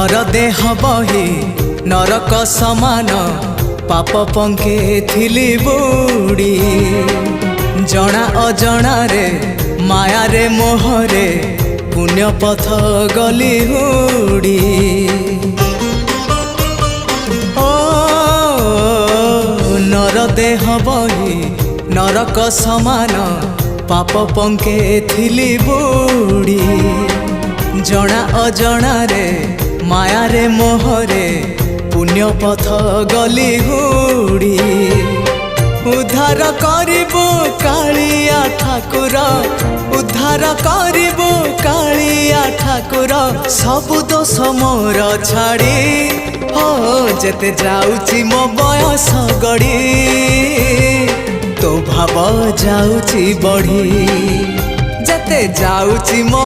नर देह बही नरक समान पाप पंके थिली बुड़ी जना अजना रे माया रे मोहरे पुण्य पथ गली हुड़ी। ओ नर देह बही नरक समान पाप पंके थिली बुड़ी जना अजना रे माया रे मोहरे पुण्य पथ गली हुड़ी। उद्धार करिबो कालिया ठाकुर उद्धार करिबो कालिया ठाकुर सबु दोष मोर छाड़ी हो जेते जाउची मो बयस गड़ी तो भाव जाउची बढ़ी जेते जाउची मो